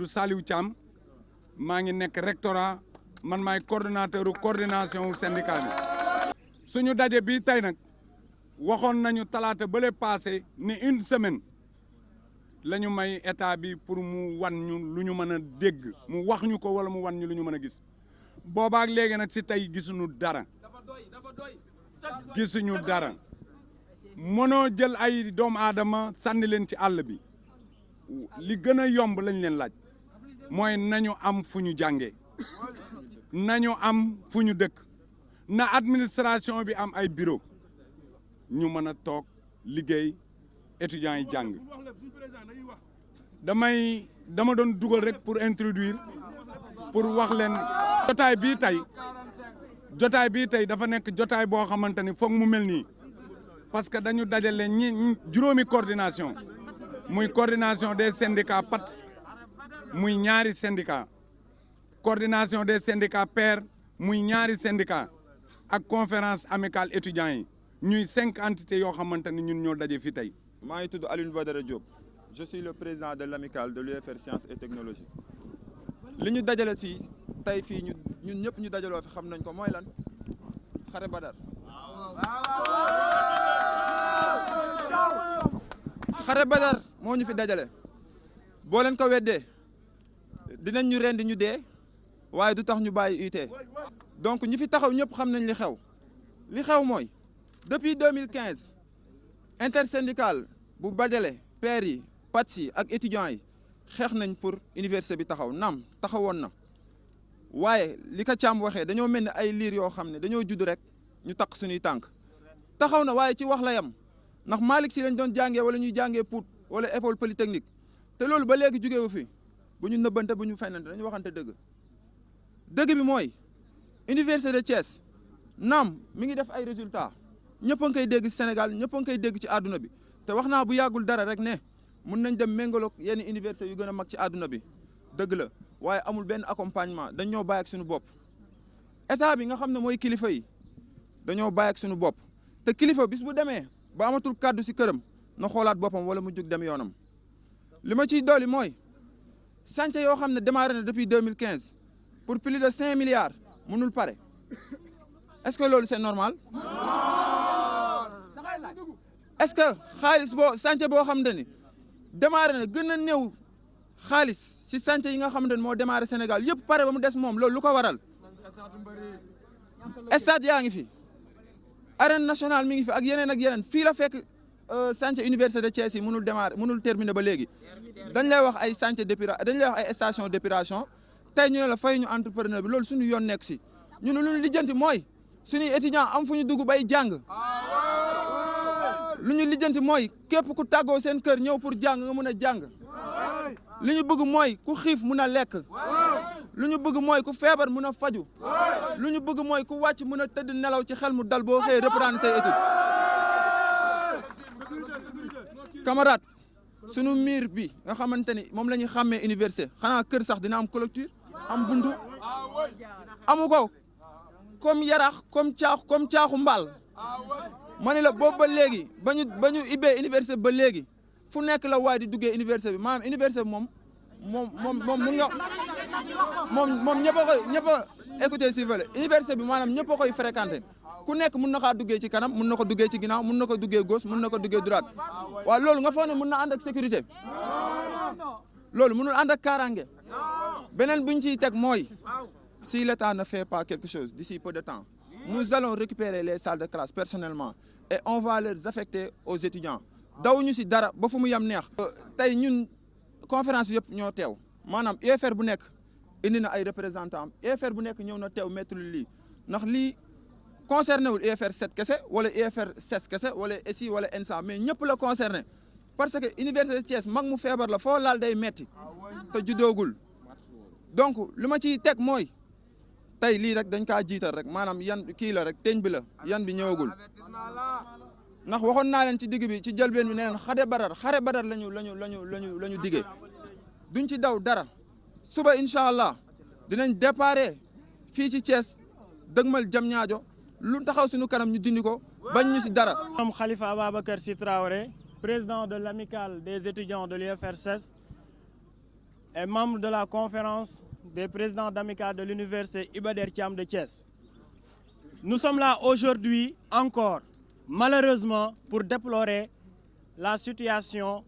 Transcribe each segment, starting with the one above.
tudd Saliou Thiam maa ngi nekk rectorat man maay coordonnateur coordination wu syndicat bi suñu daje bi tey nag waxoon nañu talaata bële passé ni une semaine la ñu may état bi pour mu wan ñu lu ñu mën a dégg mu wax ñu ko wala mu wan ñu lu ñu mën a gis boobaak léegi nag si tey gisuñu dara gisuñu dara mënoo jël ay doomu aadama sànni leen ci àll bi li gën a yomb lañ leen laaj mooy nañu am fu ñu jàngee nañu am fu ñu dëkk na administration bi am ay bureau ñu mën a toog liggéey étudiants yi jàng dama doon dugal rek pour introduire pour wax leen jotaay bii tey dafa nekk jotaay boo xamante ni foog mu mel nii parce que dañu dajale juróomi coordination muy coordination des syndicats PAT muy ñaari syndicat coordination des syndicats pairs muy ñaari syndicat ak conférence amicale étudiants yi ñuy 5 entités yoo xamante ni ñun ñoo daje fi tey. maa ngi tudd Alioune Badara Diop je suis le président de l'amicale de l'UFR Sciences et Technologies li ñu dajale fii tey fii ñun ñëpp ñu dajaloo fi xam nañ ko mooy lan xare Badar. xare Badar moo ñu fi dajale boo leen ko weddee dinañ ñu rendi ñu dee waaye du tax ñu bàyyi UT donc ñi fi taxaw ñëpp xam nañ li xew mooy depuis 2015 intersyndical bu Badiale pairs yi PATS yi ak étudiants yi xeex nañ pour université bi taxaw naam taxawoon na waaye li ko Thiam waxee dañoo mel ni ay liir yoo xam ne dañoo judd rek ñu takk suñuy tànk taxaw na waaye ci wax la yam ndax Malick Sy lañ doon jàngee wala ñuy jàngee Pout wala école polytechnique te loolu ba léegi jógewu fi bu ñu nëbbante bu ñu fenante dañu waxante dëgg bi mooy université de Thiès naam mi ngi def ay résultats ñëpp a ngi koy dégg Sénégal ñëpp a ngi koy dégg ci àdduna bi te wax naa bu yàggul dara rek ne mun nañ dem méngaloog yenn université yu gën a mag ci àdduna bi dëgg la waaye amul benn accompagnement dañ ñoo bàyyi ak suñu bopp état bi nga xam ne mooy kilifa yi dañoo bàyyi ak suñu bopp te kilifa bis bu demee ba amatul kàddu si këram na xoolaat boppam wala mu jug dem yoonam li ma ciy dolli mooy chantier yoo xam ne démarré na depuis 2015 pour plus de 5 milliards mënul pare est-ce que loolu c'est normal est-ce que xaalis boo chantier boo xam ne ni démarré na gën a néew xaalis si chantier yi nga xam ne moo démarré Sénégal yëpp pare ba mu des moom loolu lu ko waral stade yaa ngi fi arène nationale mi ngi fi ak yeneen fii la fekk chantier université de Thiès yi mënul terminer ba léegi dañ lay wax ay chantier d'épuration dañ lay wax ay station d'épuration tey ñu ne la fay ñu entrepreneur bi loolu suñu yoon nekk si ñun lu ñu lijjanti mooy suñuy étudiant am fu ñu dugg bay jàng lu ñu lijjanti mooy képp ku tàggoo seen kër ñëw pour jàng nga mën a jàng li ñu bëgg mooy ku xiif mën a lekk lu ñu bëgg mooy ku feebar mën a faju lu ñu bëgg mooy ku wàcc mën a tëdd nelaw ci xel mu dal boo xëyee reprendre say études camarade sunu miir bi nga xamante ni moom la ñuy xàmmee université xanaa kër sax dina am clôture am buntu amu ko comme yarax comme caaxu mbaal ma ne la boobu ba léegi ba ñu ibbee université ba léegi fu nekk la waay di duggee université bi maanaam université bi moom mun nga moom ñëpp a écouté si vale université bi maanaam ñëpp a koy fréquenté ku nekk mun na kaa duggee ci kanam mun na ko duggee ci ginnaaw mun na ko duggee gauche mun na ko duggee droite waaw loolu nga foog ne mun na ànd ak sécurité loolu munul ànd ak kaaraange beneen bu ñu ciy teg mooy si l'État ne fait pas quelque chose d'ici peu de temps nous allons récupérer les salles de classe personnellement et on va les affecter aux étudiants dawuñu si dara ba fu mu yem neex. tey ñun conférence bi yëpp ñoo teew maanaam UFR bu nekk indi na ay représentants UFR bu nekk ñëw na teew mettre lii ndax lii concerné wul UFR 7 kese wala UFR 16 kese wala ESI wala ENSA mais ñëpp la concerné parce que université de Thiès mag mu feebar la foo laal day metti te juddoogul donc li ma ciy teg mooy tey lii rek dañ kaa jiital rek maanaam yan kii la rek teñ bi la yan bi ñëwagul ndax waxoon naa leen ci digg bi ci jëlbeen bi ne leen xare badar la ñu diggee duñ ci daw dara suba incha allah dinañ déparé fii ci Thiès dëgmal Diamniadio lu taxaw suñu kanam ñu dindi ko bañ ñu si dara. Comme Khalifa Ababacar Sy Traoré, président de l'amicale des étudiants de l'UFR 16, et membre de la conférence des présidents d'amicales de l'université Iba Der Thiam de Thiès. Nous sommes là aujourd'hui encore, malheureusement, pour déplorer la situation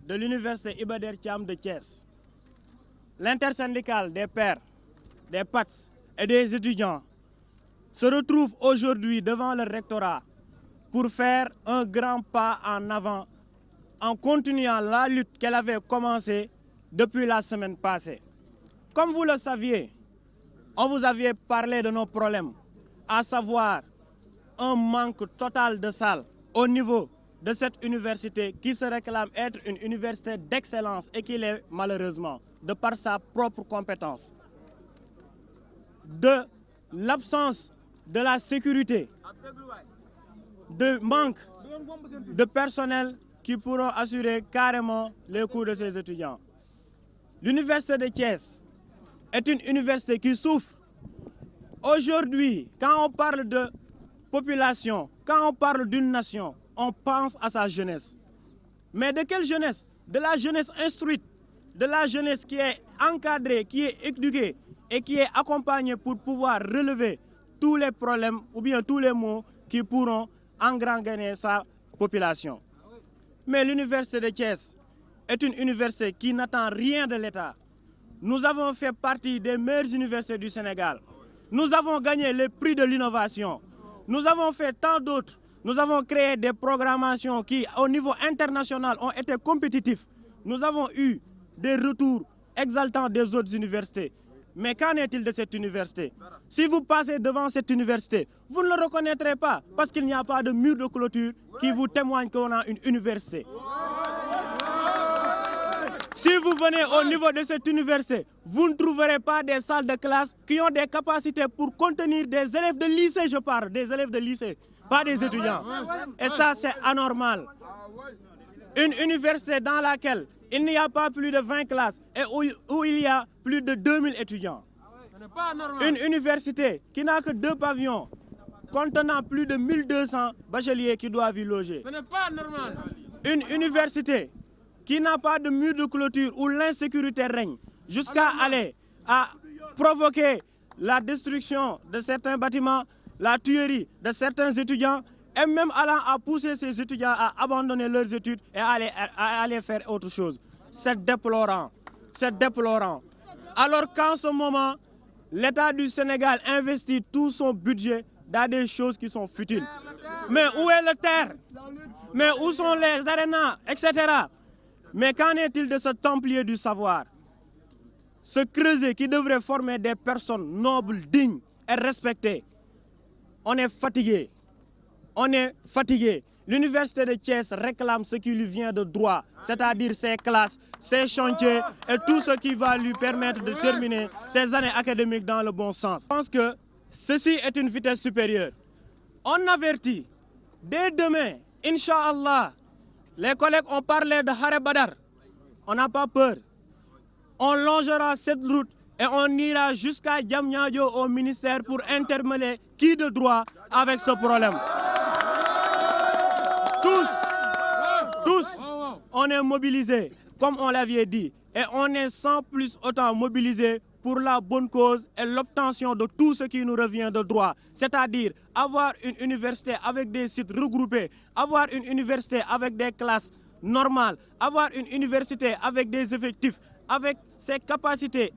de l'université Iba Der Thiam de Thiès. L'intersyndicale des pères, des PATS et des étudiants se retrouve aujourd'hui devant le rectorat pour faire un grand pas en avant en continuant la lutte qu'elle avait commencée depuis la semaine passée. Comme vous le saviez, on vous avait parlé de nos problèmes, à savoir un manque total de salles au niveau de cette université qui se réclame être une université d'excellence et qui l'est malheureusement, de par sa propre compétence. De l'absence de la sécurité, de manque de personnel qui pourront assurer carrément les cours de ces étudiants. L'université de Thiès est une université qui souffre. Aujourd'hui, quand on parle de population, quand on parle d'une nation, on pense à sa jeunesse. Mais de quelle jeunesse? De la jeunesse instruite, de la jeunesse qui est encadrée, qui est éduquée et qui est accompagnée pour pouvoir relever tous les problèmes ou bien tous les maux qui pourront engranger sa population. Mais l'université de Thiès est une université qui n'attend rien de l'État. Nous avons fait partie des meilleures universités du Sénégal. Nous avons gagné les prix de l'innovation. Nous avons fait tant d'autres. Nous avons créé des programmations qui, au niveau international, ont été compétitifs. Nous avons eu des retours exaltants des autres universités. Mais qu'en est-il de cette université? Si vous passez devant cette université, vous ne le reconnaîtrez pas parce qu'il n'y a pas de mur de clôture qui vous témoigne qu'on a une université. Si vous venez au niveau de cette université, vous ne trouverez pas des salles de classe qui ont des capacités pour contenir des élèves de lycée, je parle, des élèves de lycée, pas des étudiants. Et ça, c'est anormal. Une université dans laquelle il n'y a pas plus de 20 classes et où il y a plus de 2000 étudiants. Une université qui n'a que 2 pavillons contenant plus de 1200 bacheliers qui doivent y loger. Ce n'est pas normal. Une université qui n'a pas de mur de clôture où l'insécurité règne, jusqu'à aller à provoquer la destruction de certains bâtiments, la tuerie de certains étudiants, et même allant à pousser ces étudiants à abandonner leurs études et à aller faire autre chose. C'est déplorant. C'est déplorant. Alors qu'en ce moment, l'État du Sénégal investit tout son budget dans des choses qui sont futiles. Mais où est le terre? Mais où sont les arénas, etc. Mais qu'en est-il de ce templier du savoir? Ce creuset qui devrait former des personnes nobles, dignes et respectées. On est fatigué. On est fatigué. L'université de Thiès réclame ce qui lui vient de droit, c'est-à-dire ses classes, ses chantiers et tout ce qui va lui permettre de terminer ses années académiques dans le bon sens. Je pense que ceci est une vitesse supérieure. On avertit, dès demain, Inch'Allah, les collègues ont parlé de Hare Badar. On n'a pas peur. On longera cette route et on ira jusqu'à Diamniadio au ministère pour interpeller qui de droit avec ce problème. Tous, on est mobilisés, comme on l'avait dit, et on est sans plus autant mobilisés pour la bonne cause et l'obtention de tout ce qui nous revient de droit. C'est-à-dire avoir une université avec des sites regroupés, avoir une université avec des classes normales, avoir une université avec des effectifs, avec ses capacités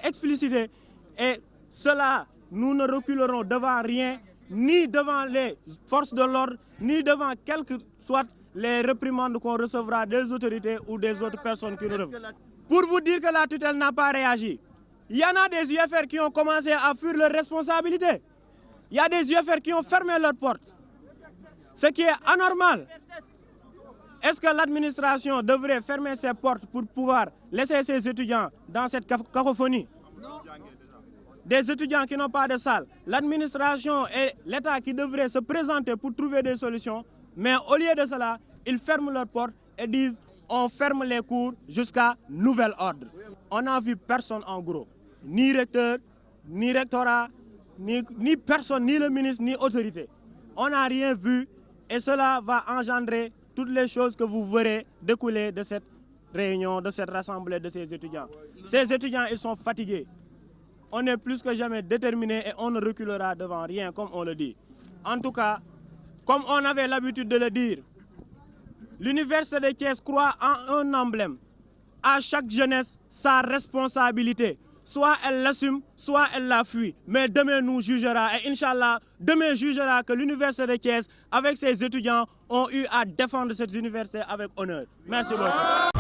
explicitées. Et cela, nous ne reculerons devant rien, ni devant les forces de l'ordre, ni devant quelles que soient les réprimandes qu'on recevra des autorités ou des autres personnes qui nous reviennent. Pour vous dire que la tutelle n'a pas réagi, il y en a des UFR qui ont commencé à fuir leurs responsabilités. Il y a des UFR qui ont fermé leurs portes. Ce qui est anormal. Est-ce que l'administration devrait fermer ses portes pour pouvoir laisser ses étudiants dans cette cacophonie? Des étudiants qui n'ont pas de salle. L'administration et l'État qui devraient se présenter pour trouver des solutions. Mais au lieu de cela, ils ferment leurs portes et disent on ferme les cours jusqu'à nouvel ordre. On n'a vu personne en gros. Ni recteur, ni rectorat, ni personne, ni le ministre, ni autorité. On n'a rien vu et cela va engendrer toutes les choses que vous verrez découler de cette réunion, de cette rassemblée de ces étudiants. Ces étudiants, ils sont fatigués. On est plus que jamais déterminés et on ne reculera devant rien, comme on le dit. En tout cas, comme on avait l'habitude de le dire, l'Université de Thiès croit en un emblème. À chaque jeunesse, sa responsabilité. Soit elle l'assume, soit elle la fuit. Mais demain nous jugera. Et Inch'Allah, demain jugera que l'Université de Thiès, avec ses étudiants, ont eu à défendre cette université avec honneur. Merci beaucoup.